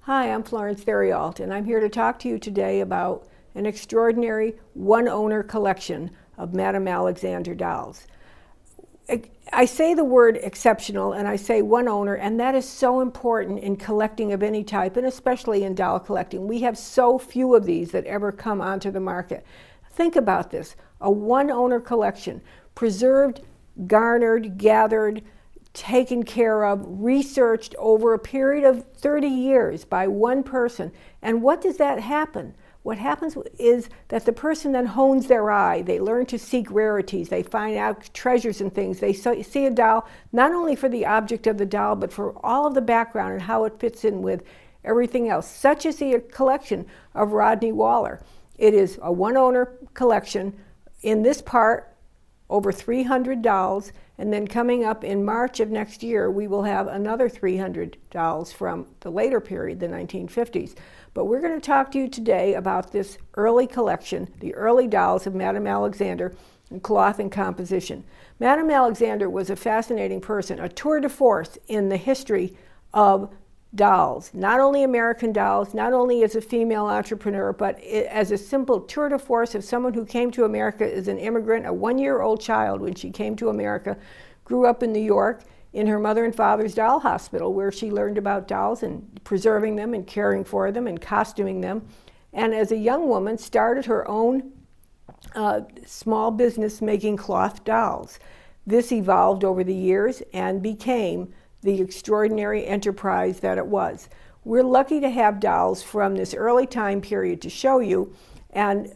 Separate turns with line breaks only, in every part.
Hi, I'm Florence Theriault, and I'm here to talk to you today about an extraordinary one-owner collection of Madame Alexander dolls. I say the word exceptional, and I say one owner, and that is so important in collecting of any type, and especially in doll collecting. We have so few of these that ever come onto the market. Think about this, a one-owner collection, preserved, garnered, gathered, taken care of, researched over a period of 30 years by one person. And what does that happen? What happens is that the person then hones their eye. They learn to seek rarities. They find out treasures and things. They see a doll not only for the object of the doll, but for all of the background and how it fits in with everything else. Such is the collection of Rodney Waller. It is a one-owner collection. In this part, over 300 dolls, and then coming up in March of next year, we will have another 300 dolls from the later period, the 1950s. But we're going to talk to you today about this early collection, the early dolls of Madame Alexander in cloth and composition. Madame Alexander was a fascinating person, a tour de force in the history of dolls, not only American dolls, not only as a female entrepreneur, but as a simple tour de force of someone who came to America as an immigrant, a one-year-old child when she came to America, grew up in New York in her mother and father's doll hospital, where she learned about dolls and preserving them and caring for them and costuming them. And as a young woman, started her own small business making cloth dolls. This evolved over the years and became the extraordinary enterprise that it was. We're lucky to have dolls from this early time period to show you, and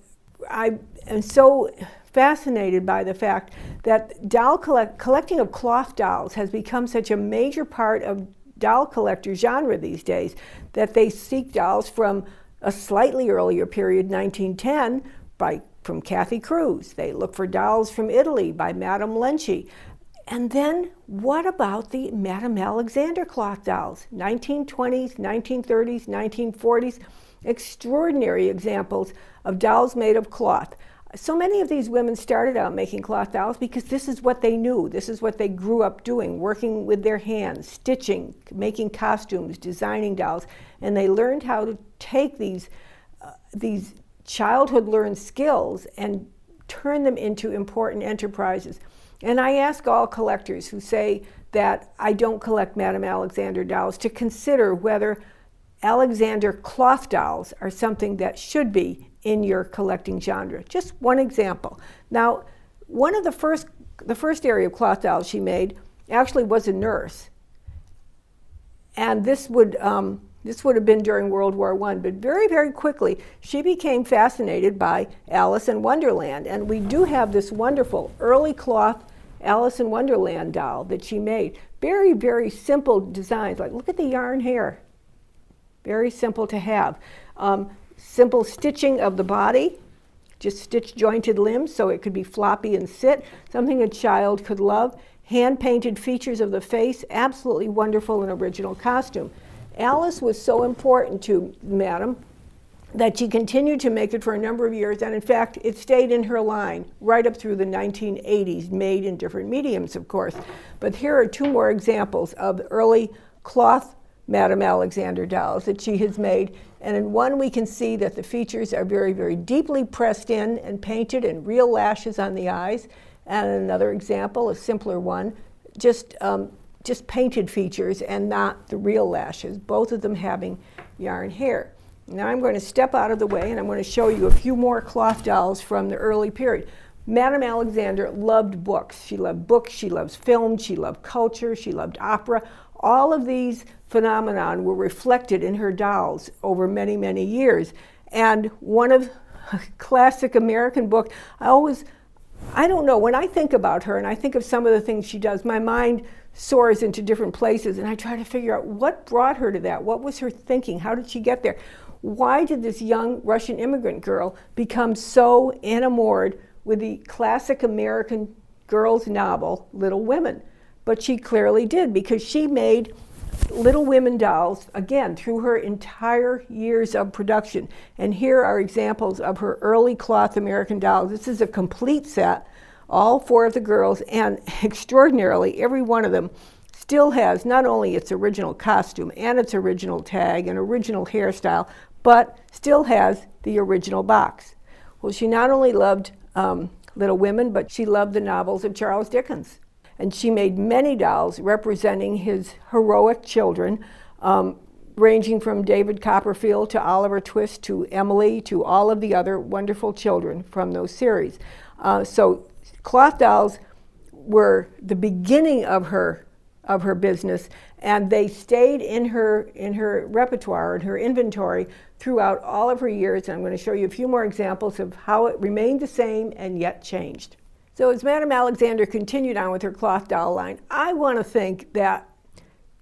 I am so fascinated by the fact that collecting of cloth dolls has become such a major part of doll collector genre these days that they seek dolls from a slightly earlier period, 1910, from Kathy Cruz. They look for dolls from Italy by Madame Lenci. And then what about the Madame Alexander cloth dolls? 1920s, 1930s, 1940s, extraordinary examples of dolls made of cloth. So many of these women started out making cloth dolls because this is what they knew. This is what they grew up doing, working with their hands, stitching, making costumes, designing dolls. And they learned how to take these childhood learned skills and turn them into important enterprises. And I ask all collectors who say that I don't collect Madame Alexander dolls to consider whether Alexander cloth dolls are something that should be in your collecting genre. Just one example. Now, one of the first area of cloth dolls she made actually was a nurse. And this would have been during World War I, but very, very quickly she became fascinated by Alice in Wonderland. And we do have this wonderful early cloth Alice in Wonderland doll that she made. Very, very simple designs. Like, look at the yarn hair. Very simple to have. Simple stitching of the body, just stitch jointed limbs so it could be floppy and sit, something a child could love. Hand-painted features of the face, absolutely wonderful and original costume. Alice was so important to Madame that she continued to make it for a number of years, and in fact, it stayed in her line right up through the 1980s, made in different mediums, of course. But here are two more examples of early cloth Madame Alexander dolls that she has made, and in one we can see that the features are very, very deeply pressed in and painted, and real lashes on the eyes. And another example, a simpler one, just painted features and not the real lashes, both of them having yarn hair. Now I'm going to step out of the way and I'm going to show you a few more cloth dolls from the early period. Madame Alexander loved books. She loved books, she loves film, she loved culture, she loved opera. All of these phenomenon were reflected in her dolls over many, many years. And one of a classic American book, I don't know, when I think about her and I think of some of the things she does, my mind soars into different places and I try to figure out what brought her to that. What was her thinking? How did she get there? Why did this young Russian immigrant girl become so enamored with the classic American girls' novel, Little Women? But she clearly did, because she made Little Women dolls, again, through her entire years of production. And here are examples of her early cloth American dolls. This is a complete set, all four of the girls, and extraordinarily, every one of them still has not only its original costume and its original tag and original hairstyle, but still has the original box. Well, she not only loved Little Women, but she loved the novels of Charles Dickens. And she made many dolls representing his heroic children, ranging from David Copperfield to Oliver Twist to Emily to all of the other wonderful children from those series. So cloth dolls were the beginning of her business, and they stayed in her repertoire, in her inventory throughout all of her years. And I'm going to show you a few more examples of how it remained the same and yet changed. So as Madame Alexander continued on with her cloth doll line, I want to think that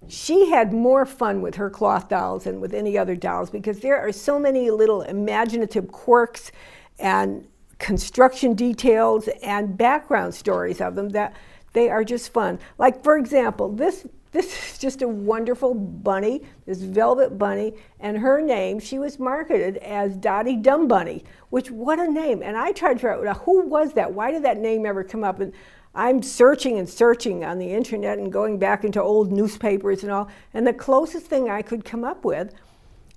she had more fun with her cloth dolls than with any other dolls, because there are so many little imaginative quirks and construction details and background stories of them that they are just fun. Like, for example, this is just a wonderful bunny, this velvet bunny, and her name, she was marketed as Dottie Dumb Bunny, which, what a name. And I tried to figure out, who was that? Why did that name ever come up? And I'm searching and searching on the internet and going back into old newspapers and all, and the closest thing I could come up with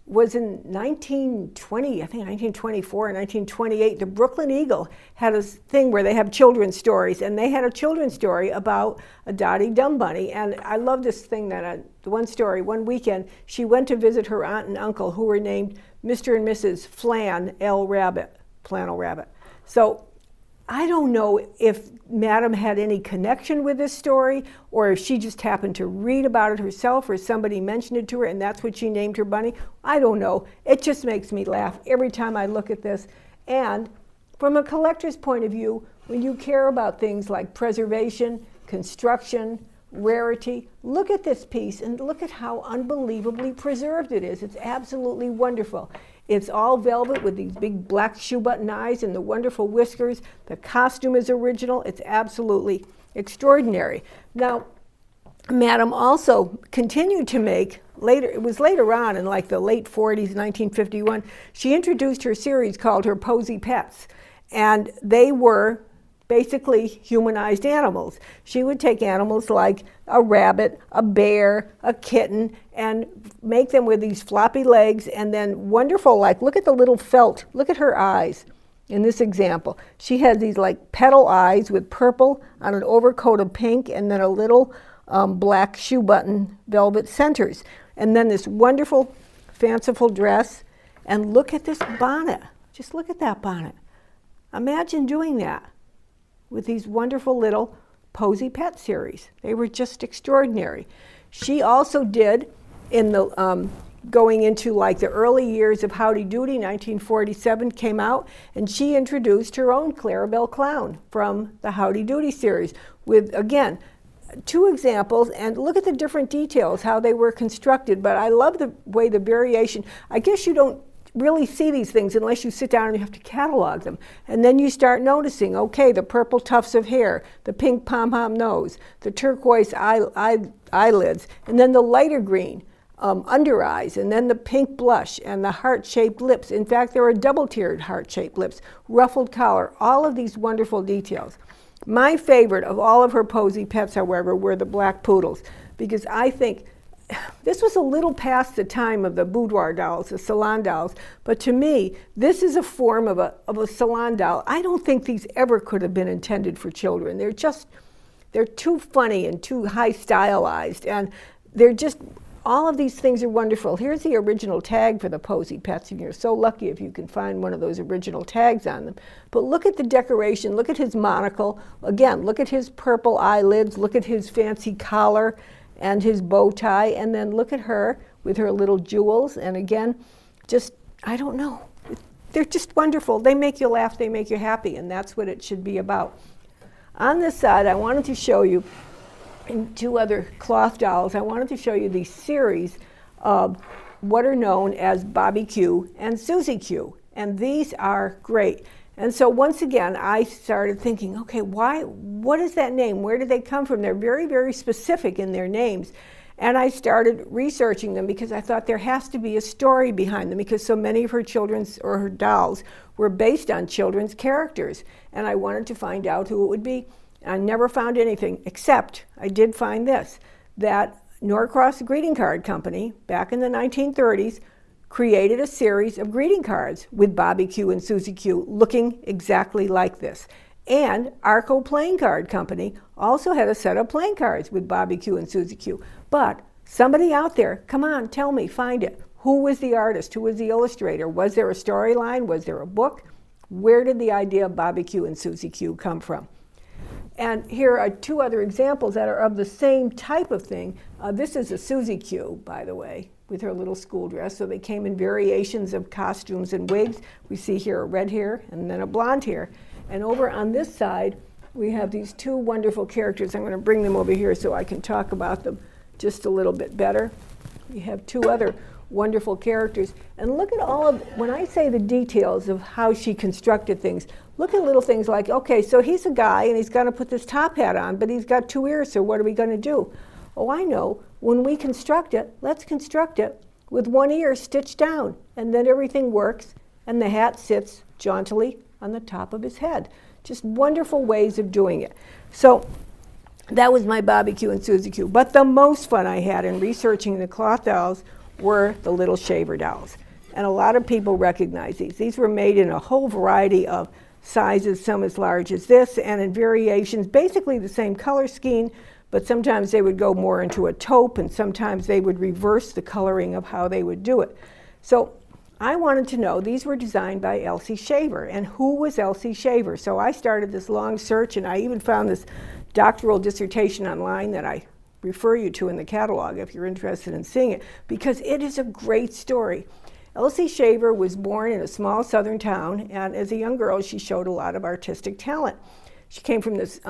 was in 1920, I think 1924 or 1928, the Brooklyn Eagle had a thing where they have children's stories, and they had a children's story about a Dottie Dumb Bunny. And I love this thing that the one story, one weekend, she went to visit her aunt and uncle who were named Mr. and Mrs. Flannel Rabbit. So I don't know if Madame had any connection with this story, or if she just happened to read about it herself, or somebody mentioned it to her and that's what she named her bunny. I don't know. It just makes me laugh every time I look at this. And from a collector's point of view, when you care about things like preservation, construction, rarity, look at this piece and look at how unbelievably preserved it is. It's absolutely wonderful. It's all velvet with these big black shoe button eyes and the wonderful whiskers. The costume is original. It's absolutely extraordinary. Now, Madame also continued to make, it was later on in like the late 40s, 1951, she introduced her series called her Posy Pets. And they were basically humanized animals. She would take animals like a rabbit, a bear, a kitten, and make them with these floppy legs, and then wonderful, like, look at the little felt, look at her eyes in this example. She has these like petal eyes with purple on an overcoat of pink, and then a little black shoe button velvet centers. And then this wonderful, fanciful dress, and look at this bonnet. Just look at that bonnet. Imagine doing that with these wonderful little Posy Pet series. They were just extraordinary. She also did, in the going into like the early years of Howdy Doody, 1947 came out, and she introduced her own Clarabelle Clown from the Howdy Doody series with, again, 2 examples, and look at the different details, how they were constructed. But I love the way the variation, I guess you don't really see these things unless you sit down and you have to catalog them. And then you start noticing, okay, the purple tufts of hair, the pink pom-pom nose, the turquoise eyelids, and then the lighter green under eyes, and then the pink blush and the heart-shaped lips. In fact, there are double-tiered heart-shaped lips, ruffled collar, all of these wonderful details. My favorite of all of her Posy Pets, however, were the black poodles, because I think this was a little past the time of the boudoir dolls, the salon dolls, but to me, this is a form of a salon doll. I don't think these ever could have been intended for children. They're too funny and too high stylized, and they're just, all of these things are wonderful. Here's the original tag for the Posy Pets, and you're so lucky if you can find one of those original tags on them. But look at the decoration, look at his monocle. Again, look at his purple eyelids, look at his fancy collar and his bow tie, and then look at her with her little jewels. And again, just, I don't know, they're just wonderful. They make you laugh, they make you happy, and that's what it should be about. On this side, I wanted to show you, in 2 other cloth dolls, I wanted to show you the series of what are known as Bobby Q and Susie Q, and these are great. And so once again, I started thinking, okay, what is that name? Where did they come from? They're very, very specific in their names. And I started researching them because I thought there has to be a story behind them, because so many of her children's, or her dolls, were based on children's characters. And I wanted to find out who it would be. I never found anything, except I did find this. that Norcross Greeting Card Company, back in the 1930s, created a series of greeting cards with Bobby Q and Susie Q looking exactly like this. And Arco Playing Card Company also had a set of playing cards with Bobby Q and Susie Q. But somebody out there, come on, tell me, find it. Who was the artist? Who was the illustrator? Was there a storyline? Was there a book? Where did the idea of Bobby Q and Susie Q come from? And here are two other examples that are of the same type of thing. This is a Susie Q, by the way, with her little school dress. So they came in variations of costumes and wigs. We see here a red hair and then a blonde hair. And over on this side, we have these two wonderful characters. I'm going to bring them over here so I can talk about them just a little bit better. We have two other wonderful characters. And look at all of, when I say the details of how she constructed things, look at little things like, okay, so he's a guy and he's got to put this top hat on, but he's got two ears, so what are we going to do? Oh, I know. When we construct it, let's construct it with one ear stitched down, and then everything works, and the hat sits jauntily on the top of his head. Just wonderful ways of doing it. So that was my Bobby Q and Susie Q. But the most fun I had in researching the cloth dolls were the little shaver dolls. And a lot of people recognize these. These were made in a whole variety of sizes, some as large as this, and in variations, basically the same color scheme, but sometimes they would go more into a taupe, and sometimes they would reverse the coloring of how they would do it. So I wanted to know, these were designed by Elsie Shaver, and who was Elsie Shaver? So I started this long search, and I even found this doctoral dissertation online that I refer you to in the catalog if you're interested in seeing it, because it is a great story. Elsie Shaver was born in a small southern town, and as a young girl, she showed a lot of artistic talent. She came from this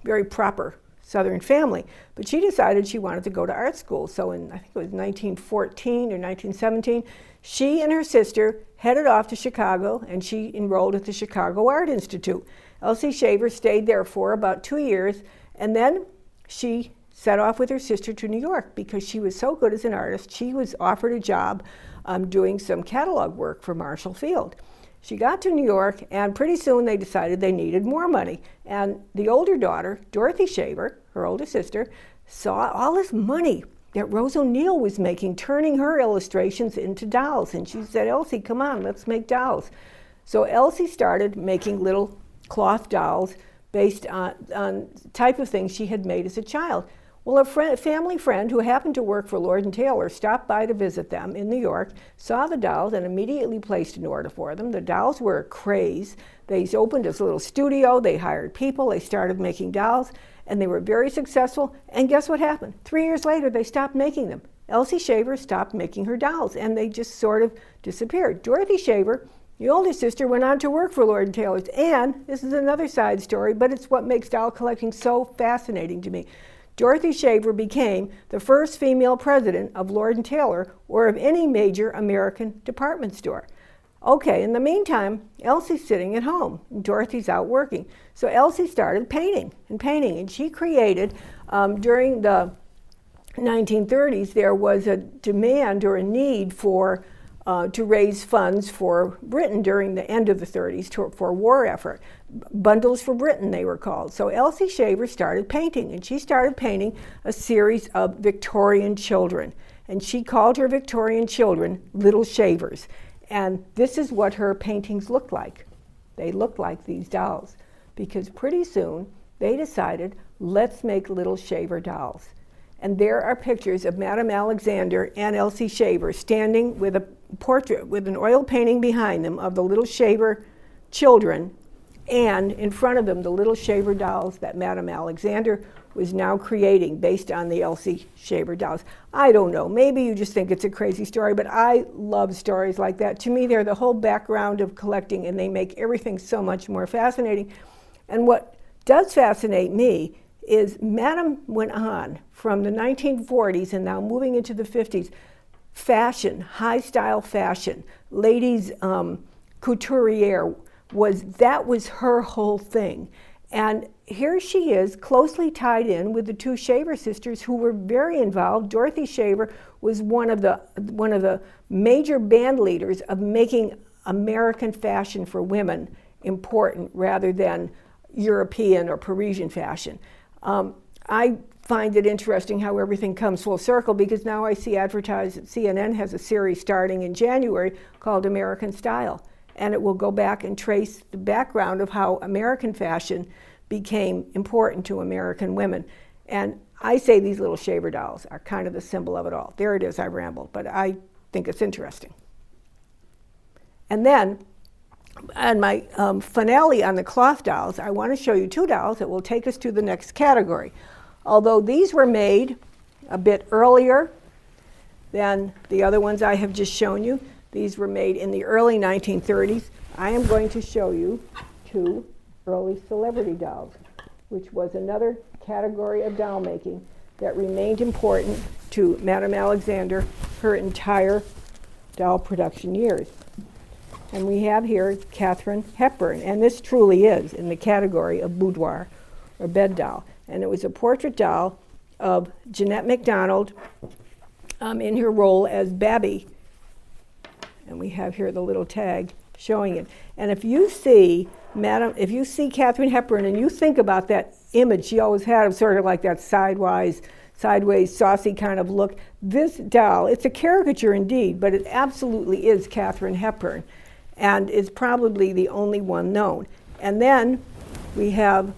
very proper southern family, but she decided she wanted to go to art school. So in, I think it was 1914 or 1917, she and her sister headed off to Chicago, and she enrolled at the Chicago Art Institute. Elsie Shaver stayed there for about 2 years, and then she set off with her sister to New York because she was so good as an artist. She was offered a job doing some catalog work for Marshall Field. She got to New York, and pretty soon they decided they needed more money. And the older daughter, Dorothy Shaver, her older sister, saw all this money that Rose O'Neill was making, turning her illustrations into dolls. And she said, Elsie, come on, let's make dolls. So Elsie started making little cloth dolls based on type of things she had made as a child. Well, a family friend who happened to work for Lord & Taylor stopped by to visit them in New York, saw the dolls, and immediately placed an order for them. The dolls were a craze. They opened this little studio, they hired people, they started making dolls, and they were very successful. And guess what happened? 3 years later, they stopped making them. Elsie Shaver stopped making her dolls, and they just sort of disappeared. Dorothy Shaver, the older sister, went on to work for Lord & Taylor's, and this is another side story, but it's what makes doll collecting so fascinating to me. Dorothy Shaver became the first female president of Lord & Taylor or of any major American department store. Okay, in the meantime, Elsie's sitting at home, and Dorothy's out working. So Elsie started painting, and she created, during the 1930s, there was a demand or a need for to raise funds for Britain during the end of the 30s for war effort. Bundles for Britain, they were called. So Elsie Shaver started painting, and she started painting a series of Victorian children. And she called her Victorian children Little Shavers. And this is what her paintings looked like. They looked like these dolls, because pretty soon they decided, let's make little shaver dolls. And there are pictures of Madame Alexander and Elsie Shaver standing with a portrait, with an oil painting behind them of the little shaver children, and in front of them the little shaver dolls that Madame Alexander was now creating based on the Elsie Shaver dolls. I don't know, maybe you just think it's a crazy story, but I love stories like that. To me, they're the whole background of collecting, and they make everything so much more fascinating. And what does fascinate me is Madame went on from the 1940s and now moving into the 50s, fashion, high style fashion, ladies couturier, that was her whole thing. And here she is, closely tied in with the two Shaver sisters who were very involved. Dorothy Shaver was one of the major band leaders of making American fashion for women important rather than European or Parisian fashion. I find it interesting how everything comes full circle, because now I see advertised that CNN has a series starting in January called American Style. And it will go back and trace the background of how American fashion became important to American women. And I say these little shaver dolls are kind of the symbol of it all. There it is, I rambled, but I think it's interesting. And then, on my finale on the cloth dolls, I want to show you two dolls that will take us to the next category. Although these were made a bit earlier than the other ones I have just shown you, these were made in the early 1930s, I am going to show you two early celebrity dolls, which was another category of doll making that remained important to Madame Alexander her entire doll production years. And we have here Katharine Hepburn, and this truly is in the category of boudoir or bed doll. And it was a portrait doll of Jeanette MacDonald in her role as Babby. And we have here the little tag showing it. And if you see Katharine Hepburn and you think about that image she always had of sort of like that sideways, saucy kind of look, this doll, it's a caricature indeed, but it absolutely is Katharine Hepburn, and is probably the only one known. And then we have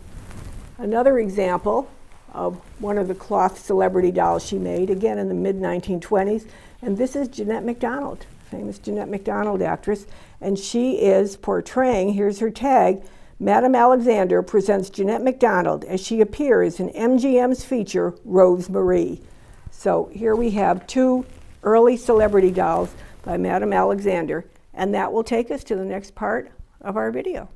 another example of one of the cloth celebrity dolls she made, again in the mid-1920s, and this is Jeanette MacDonald, famous Jeanette MacDonald actress, and she is portraying, here's her tag, Madame Alexander presents Jeanette MacDonald as she appears in MGM's feature, Rose Marie. So here we have two early celebrity dolls by Madame Alexander, and that will take us to the next part of our video.